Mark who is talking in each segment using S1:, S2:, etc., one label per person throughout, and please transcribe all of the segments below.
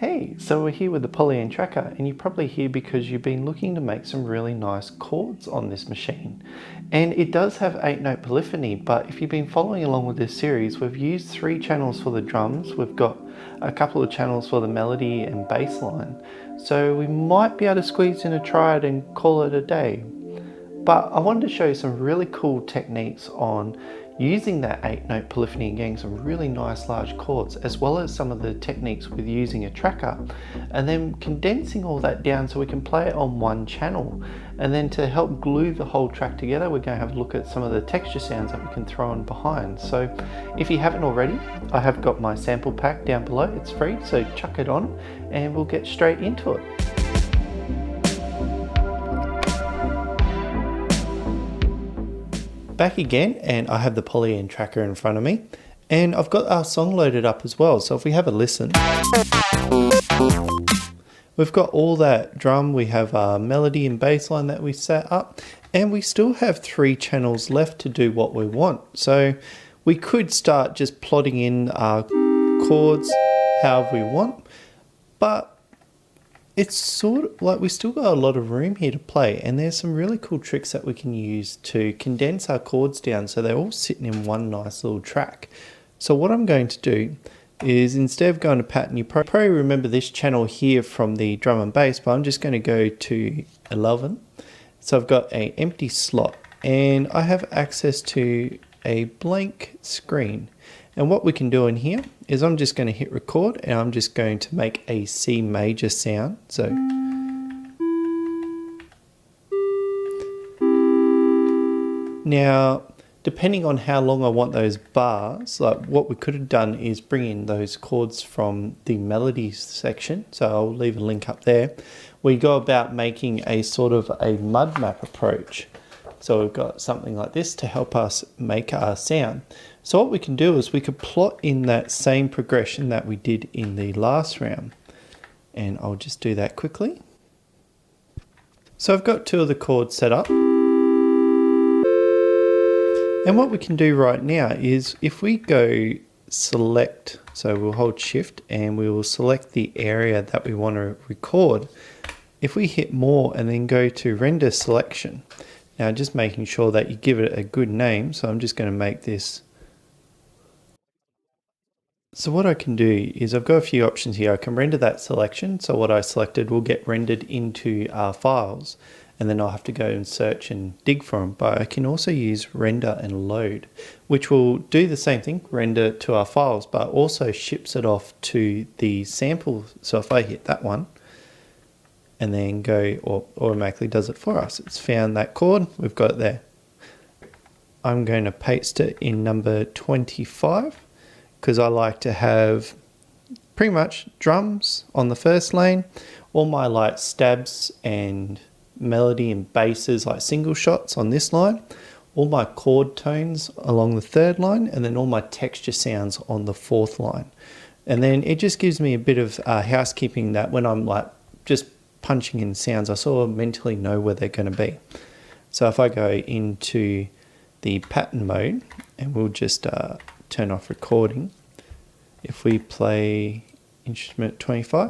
S1: Hey, so we're here with the Polyend tracker, and you're probably here because you've been looking to make some really nice chords on this machine. And it does have 8-note polyphony, but if you've been following along with this series, we've used 3 channels for the drums, we've got a couple of channels for the melody and bass line, so we might be able to squeeze in a triad and call it a day. But I wanted to show you some really cool techniques on using that 8-note polyphony and getting some really nice large chords, as well as some of the techniques with using a tracker, and then condensing all that down so we can play it on one channel. And then to help glue the whole track together, we're going to have a look at some of the texture sounds that we can throw in behind. So if you haven't already, I have got my sample pack down below. It's free, so chuck it on and we'll get straight into it. Back again, and I have the Polyend tracker in front of me, and I've got our song loaded up as well. So if we have a listen, we've got all that drum, we have our melody and bass line that we set up, and we still have 3 channels left to do what we want. So we could start just plotting in our chords however we want, but it's sort of like we still got a lot of room here to play, and there's some really cool tricks that we can use to condense our chords down so they're all sitting in one nice little track. So what I'm going to do is, instead of going to pattern, you probably remember this channel here from the drum and bass, but I'm just going to go to 11. So I've got an empty slot and I have access to a blank screen. And what we can do in here is I'm just going to hit record, and I'm just going to make a C major sound. So now, depending on how long I want those bars, like what we could have done is bring in those chords from the melody section. So I'll leave a link up there. We go about making a sort of a mud map approach. So we've got something like this to help us make our sound. So what we can do is we could plot in that same progression that we did in the last round. And I'll just do that quickly. So I've got 2 of the chords set up. And what we can do right now is, if we go select, so we'll hold shift and we will select the area that we want to record. If we hit more and then go to render selection, now just making sure that you give it a good name. So I'm just going to make this. So what I can do is, I've got a few options here. I can render that selection. So what I selected will get rendered into our files, and then I'll have to go and search and dig for them. But I can also use render and load, which will do the same thing, render to our files, but also ships it off to the sample. So if I hit that one and then go, or automatically does it for us. It's found that chord, we've got it there. I'm going to paste it in number 25 because I like to have pretty much drums on the first lane, all my like stabs and melody and basses like single shots on this line, all my chord tones along the 3rd line, and then all my texture sounds on the 4th line. And then it just gives me a bit of housekeeping, that when I'm like just punching in sounds, I sort of mentally know where they're going to be. So if I go into the pattern mode, and we'll just turn off recording. If we play instrument 25,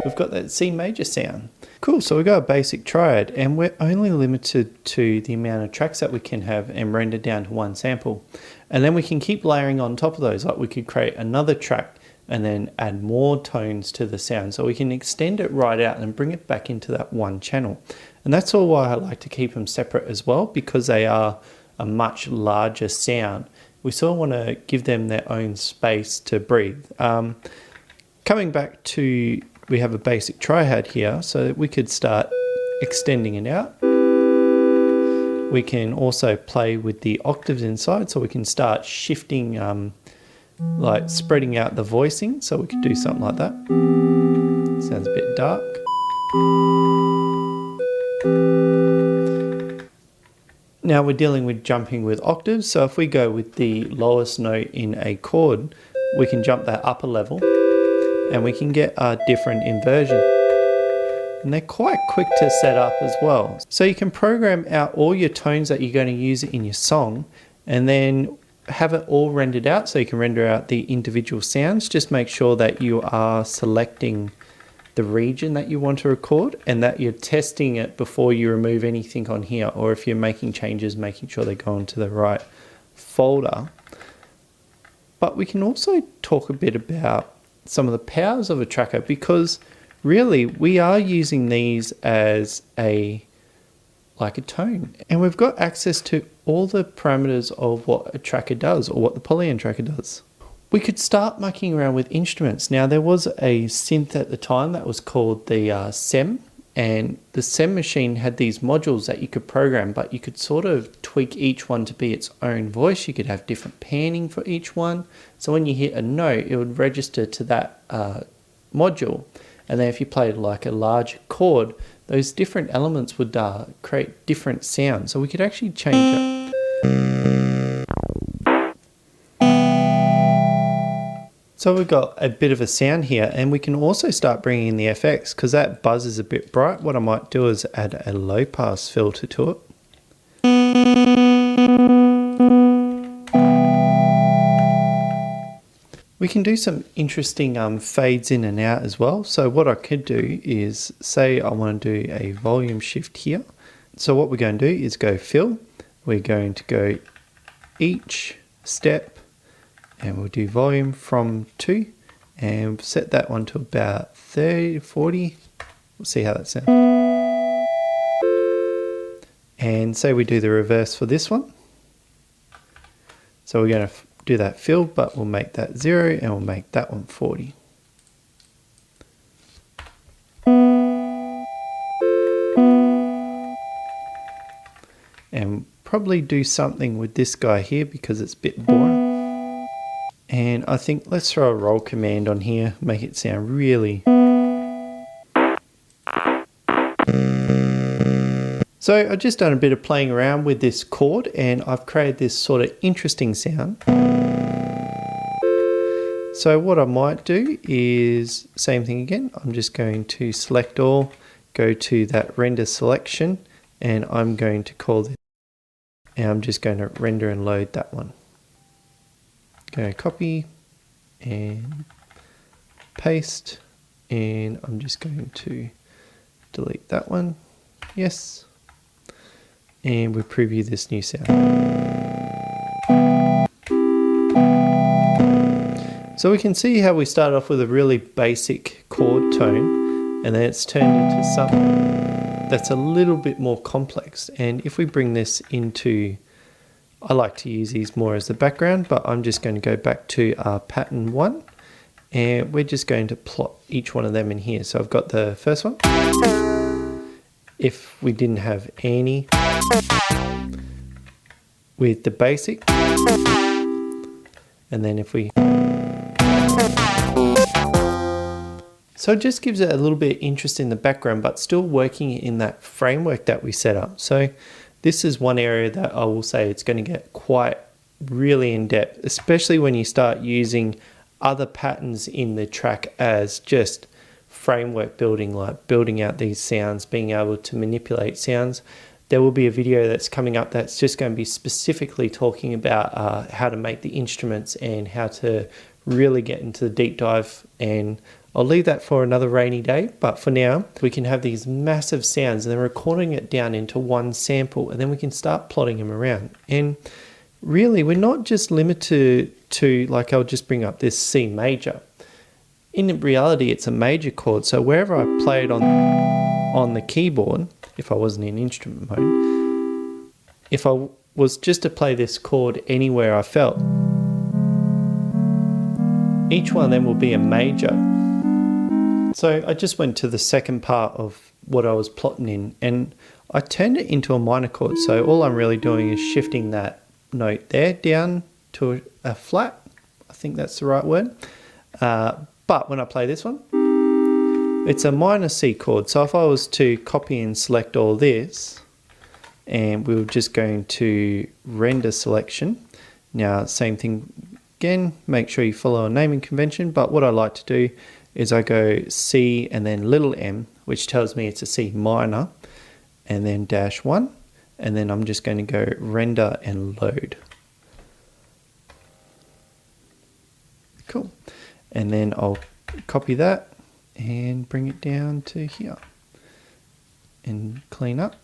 S1: we've got that C major sound. Cool, so we've got a basic triad, and we're only limited to the amount of tracks that we can have and render down to 1 sample. And then we can keep layering on top of those. Like we could create another track and then add more tones to the sound. So we can extend it right out and bring it back into that 1 channel. And that's all why I like to keep them separate as well, because they are a much larger sound. We sort of want to give them their own space to breathe. Coming back to, we have a basic triad here, so we could start extending it out. We can also play with the octaves inside, so we can start shifting, like spreading out the voicing. So we could do something like that. Sounds a bit dark. Now we're dealing with jumping with octaves, so if we go with the lowest note in a chord, we can jump that up a level and we can get a different inversion. And they're quite quick to set up as well. So you can program out all your tones that you're going to use in your song, and then have it all rendered out so you can render out the individual sounds, just make sure that you are selecting the region that you want to record and that you're testing it before you remove anything on here, or if you're making changes, making sure they go into the right folder. But we can also talk a bit about some of the powers of a tracker, because really we are using these as like a tone, and we've got access to all the parameters of what a tracker does, or what the Polyend tracker does. We could start mucking around with instruments. Now, there was a synth at the time that was called the SEM, and the SEM machine had these modules that you could program, but you could sort of tweak each one to be its own voice. You could have different panning for each one. So when you hit a note, it would register to that module. And then if you played like a large chord, those different elements would create different sounds. So we could actually change it. So we've got a bit of a sound here, and we can also start bringing in the FX, because that buzz is a bit bright. What I might do is add a low pass filter to it. We can do some interesting fades in and out as well. So what I could do is, say I want to do a volume shift here. So what we're going to do is go fill. We're going to go each step, and we'll do volume from 2 and set that one to about 30, 40. We'll see how that sounds. And say we do the reverse for this one. So we're going to do that fill, but we'll make that 0 and we'll make that one 40. And probably do something with this guy here because it's a bit boring. And I think let's throw a roll command on here, make it sound really... So I've just done a bit of playing around with this chord, and I've created this sort of interesting sound. So what I might do is, same thing again, I'm just going to select all, go to that render selection, and I'm going to call this, and I'm just going to render and load that one. Go copy and paste, and I'm just going to delete that one. Yes. And we preview this new sound. So we can see how we start off with a really basic chord tone, and then it's turned into something that's a little bit more complex. And if we bring this into, I like to use these more as the background, but I'm just going to go back to our pattern 1, and we're just going to plot each one of them in here. So I've got the first one. If we didn't have any, with the basic, and then if we, so it just gives it a little bit of interest in the background, but still working in that framework that we set up. So this is one area that I will say it's going to get quite really in depth, especially when you start using other patterns in the track as just framework building, like building out these sounds, being able to manipulate sounds. There will be a video that's coming up that's just going to be specifically talking about how to make the instruments and how to really get into the deep dive, and I'll leave that for another rainy day. But for now, we can have these massive sounds and then recording it down into one sample, and then we can start plotting them around. And really, we're not just limited to, like, I'll just bring up this C major. In reality, it's a major chord, so wherever I play it on the keyboard, if I wasn't in instrument mode, if I was just to play this chord anywhere I felt, each one of them will be a major. So I just went to the second part of what I was plotting in, and I turned it into a minor chord. So all I'm really doing is shifting that note there down to a flat. I think that's the right word. But when I play this one, it's a minor C chord. So if I was to copy and select all this, and we were just going to render selection. Now, same thing again, make sure you follow a naming convention. But what I like to do is I go C and then little m, which tells me it's a C minor, and then -1. And then I'm just going to go render and load. And then I'll copy that and bring it down to here and clean up.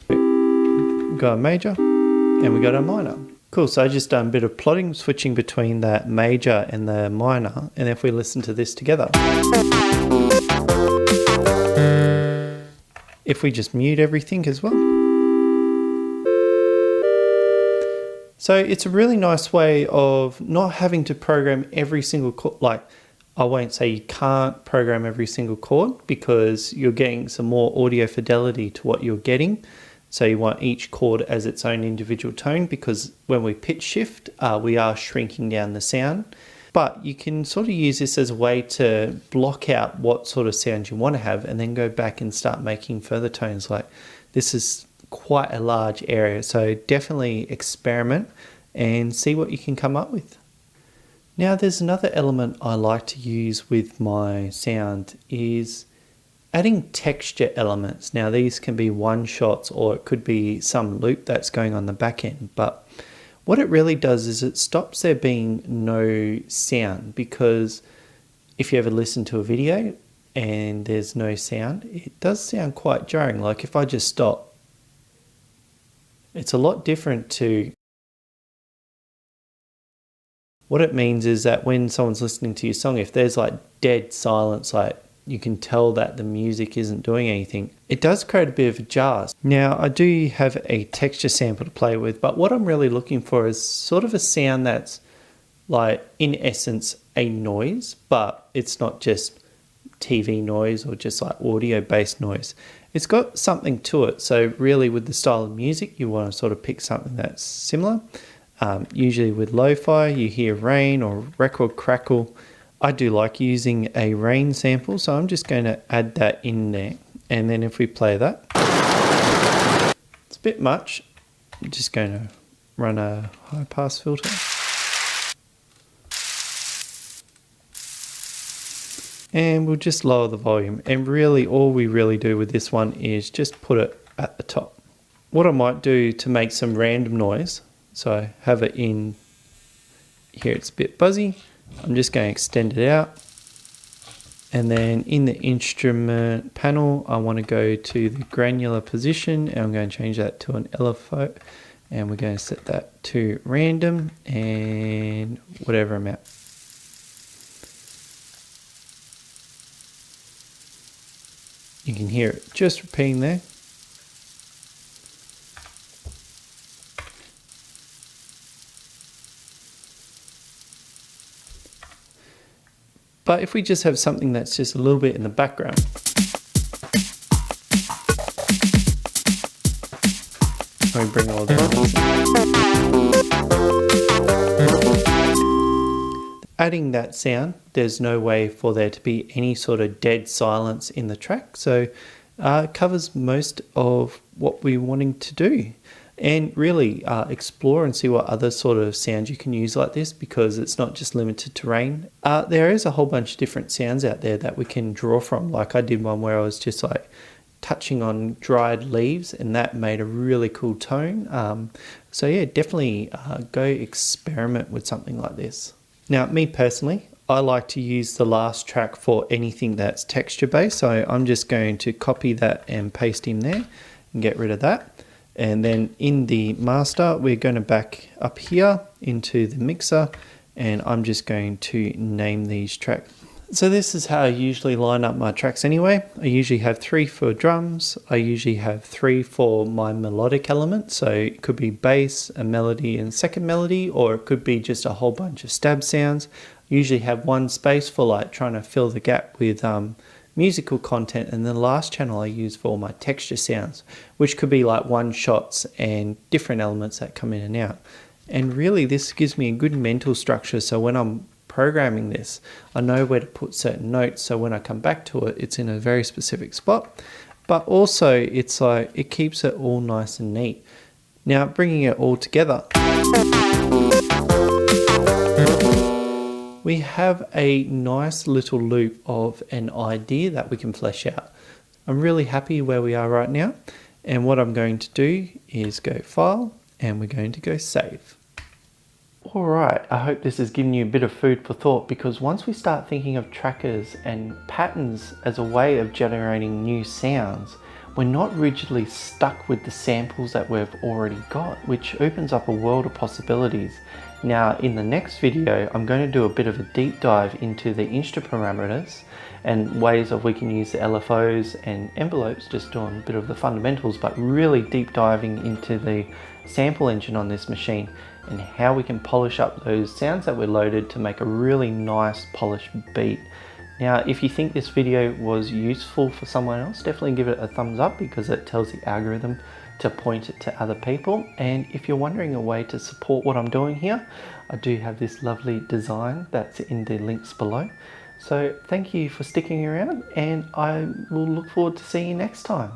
S1: We've got a major and we got a minor. Cool, so I just done a bit of plotting, switching between that major and the minor, and if we listen to this together. If we just mute everything as well. So it's a really nice way of not having to program every single chord. Like, I won't say you can't program every single chord because you're getting some more audio fidelity to what you're getting. So you want each chord as its own individual tone, because when we pitch shift, we are shrinking down the sound. But you can sort of use this as a way to block out what sort of sound you want to have and then go back and start making further tones. Like, this is quite a large area, so definitely experiment and see what you can come up with. Now there's another element I like to use with my sound is adding texture elements. Now these can be one shots or it could be some loop that's going on the back end, but what it really does is it stops there being no sound, because if you ever listen to a video and there's no sound, it does sound quite jarring. Like if I just stop, it's a lot different to what it means is that when someone's listening to your song, if there's like dead silence, like you can tell that the music isn't doing anything, it does create a bit of a jar. Now I do have a texture sample to play with, but what I'm really looking for is sort of a sound that's like in essence a noise, but it's not just TV noise or just like audio based noise. It's got something to it. So really with the style of music, you want to sort of pick something that's similar. Usually with lo-fi, you hear rain or record crackle. I do like using a rain sample, so I'm just going to add that in there. And then if we play that, it's a bit much. I'm just going to run a high pass filter. And we'll just lower the volume. And really all we really do with this one is just put it at the top. What I might do to make some random noise, so I have it in here, it's a bit buzzy. I'm just going to extend it out. And then in the instrument panel, I want to go to the granular position and I'm going to change that to an LFO. And we're going to set that to random and whatever amount. You can hear it just repeating there. But if we just have something that's just a little bit in the background, let me bring all that. Adding that sound, there's no way for there to be any sort of dead silence in the track. So it covers most of what we're wanting to do. And really explore and see what other sort of sounds you can use like this, because it's not just limited to rain. There is a whole bunch of different sounds out there that we can draw from. Like I did one where I was just like touching on dried leaves and that made a really cool tone. So yeah, definitely go experiment with something like this. Now, me personally, I like to use the last track for anything that's texture based. So I'm just going to copy that and paste in there and get rid of that. And then in the master, we're going to back up here into the mixer and I'm just going to name these tracks. So this is how I usually line up my tracks anyway. I usually have 3 for drums. I usually have 3 for my melodic element. So it could be bass, a melody and second melody, or it could be just a whole bunch of stab sounds. I usually have 1 space for like trying to fill the gap with musical content, and the last channel I use for all my texture sounds, which could be like one shots and different elements that come in and out. And really this gives me a good mental structure, so when I'm programming this, I know where to put certain notes, so when I come back to it, it's in a very specific spot. But also it's like it keeps it all nice and neat. Now bringing it all together, we have a nice little loop of an idea that we can flesh out. I'm really happy where we are right now, and what I'm going to do is go File and we're going to go Save. Alright, I hope this has given you a bit of food for thought, because once we start thinking of trackers and patterns as a way of generating new sounds, we're not rigidly stuck with the samples that we've already got, which opens up a world of possibilities. Now in the next video, I'm going to do a bit of a deep dive into the instrument parameters and ways of we can use the LFOs and envelopes, just doing a bit of the fundamentals, but really deep diving into the sample engine on this machine and how we can polish up those sounds that were loaded to make a really nice polished beat. Now, if you think this video was useful for someone else, definitely give it a thumbs up, because it tells the algorithm to point it to other people. And if you're wondering a way to support what I'm doing here, I do have this lovely design that's in the links below. So thank you for sticking around, and I will look forward to seeing you next time.